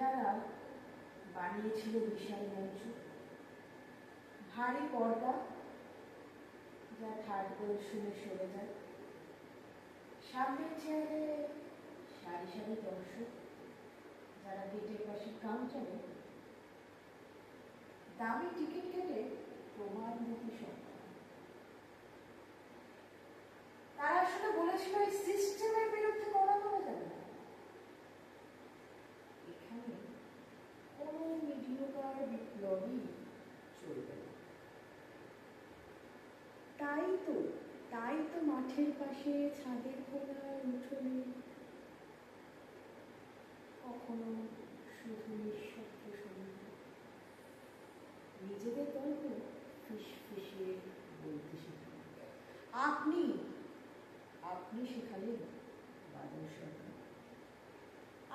যারা বানিয়েছিল বিশাল মঞ্চ, ভারী পর্দা যা ঠাট করে শুনে সরে যায়, সামনের চেয়ারে সারি সারি দর্শক যারা গেটের পাশে কাউন্টারে দামি টিকিট কেটে প্রমাণমুখী সংখ্যা, তারা আসলে বলেছিল এই সিস্টেমের বিরুদ্ধে লড়া করা যাবে না, এখানে কোনো মিডিওকার বিপ্লবী চলবে না। তাই তো মাঠের পাশে ছাদের কোনায় উঠোনে কখনো শুধু নিঃশব্দ সঙ্গীত, নিজেদের গল্প ফিসফিসিয়ে বলতে শেখেন। আপনি শেখালেন বাদল সরকার,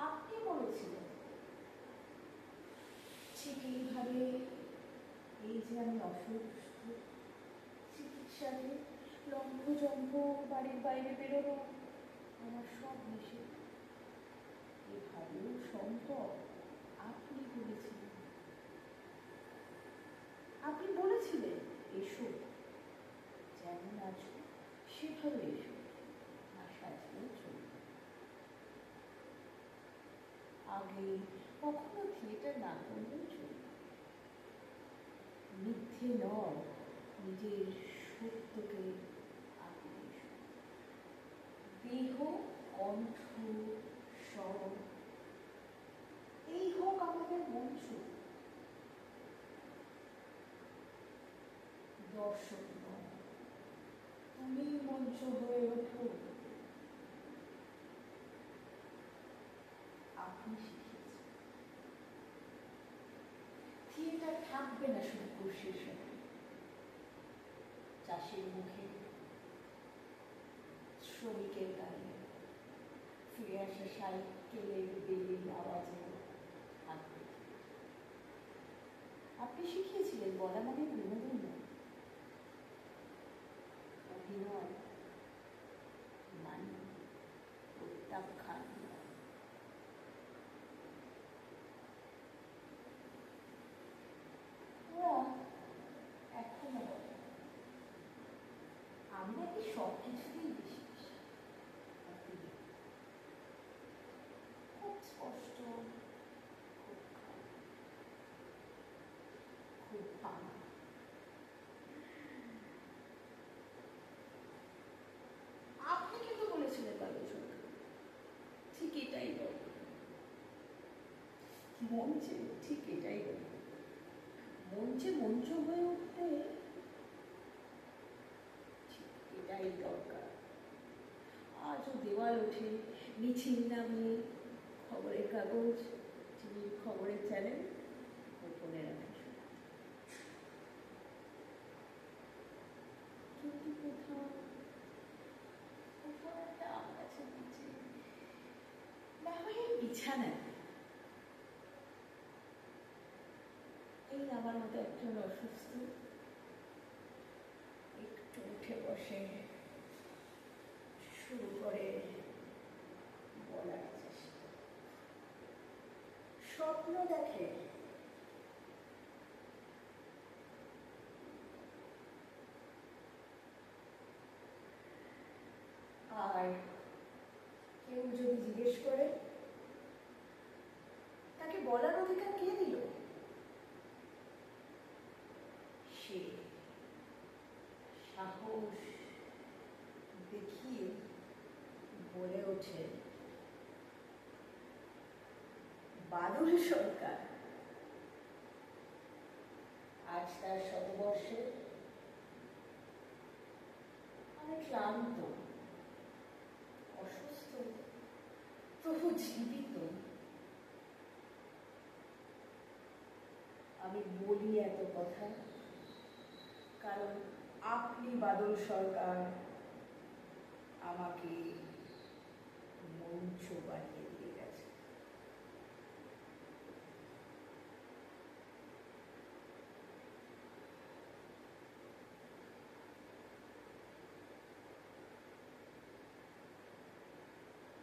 আপনি বলেছিলেন ঠিক এইভাবে, এই যে আমি অসুস্থ, চিকিৎসাতে লম্ফজম্ফ, বাড়ির বাইরে বেরোনো আমার সব নিষেধ, এভাবেও সম্ভব। আপনি বলেছিলেন এসো, যেমন আছো সেভাবে এসো, না সাজলেও চলবে। আগে কখনো থিয়েটার না করলেও চলবে, মিথ্যে নয়, নিজের সত্যকে আঁকড়ে এসো, দেহ, কণ্ঠ, স্বর, এই হোক আমাদের মঞ্চ। দর্শক নয়, তুমি মঞ্চ হয়ে ওঠো। আপনি শিখিয়েছেন থিয়েটার থাকবে না শুধু কুর্সির সাথে, চাষের মুখে, শ্রমিকের গায়ে, ফিরে আসা সাইকেলের বেলের আওয়াজে থাকবে। আপনি শিখিয়েছিলেন বলা মানে বিনোদন নয়, অভিনয় মানে প্রত্যাখ্যান নয়। ওরা এখনো বলে আমি নাকি সব কিছুতেই বেশি খুব স্পষ্ট, খুব খারাপ, খুব ভাঙা। আপনি কিন্তু বলেছিলেন বাদল সরকার, ঠিক এটাই বলে মঞ্চে, ঠিক এটাই বলে মঞ্চে মঞ্চ হয়ে উঠতে ঠিক এটাই দরকার। আজও দেওয়াল ওঠে, মিছিল নামিয়ে খবরের কাগজ, টিভির খবরের চ্যানেল গোপনে রাখে, কিন্তু কোথাও একটা আম গাছের নিচে না হয় বিছানায় এই আমার মতো একজন অসুস্থ একটু উঠে বসে শুরু করে বলার চেষ্টা, স্বপ্ন দেখে, আর কেউ যদি জিজ্ঞেস করে তাকে বলার অধিকার কে দিল, সে সাহস দেখিয়ে বলে ওঠে বাদল সরকার আজ তার শতবর্ষে অনেক ক্লান্ত, অসুস্থ, তবু জীবিত। আমি বলি এত কথা কারণ আপনি বাদল সরকার আমাকে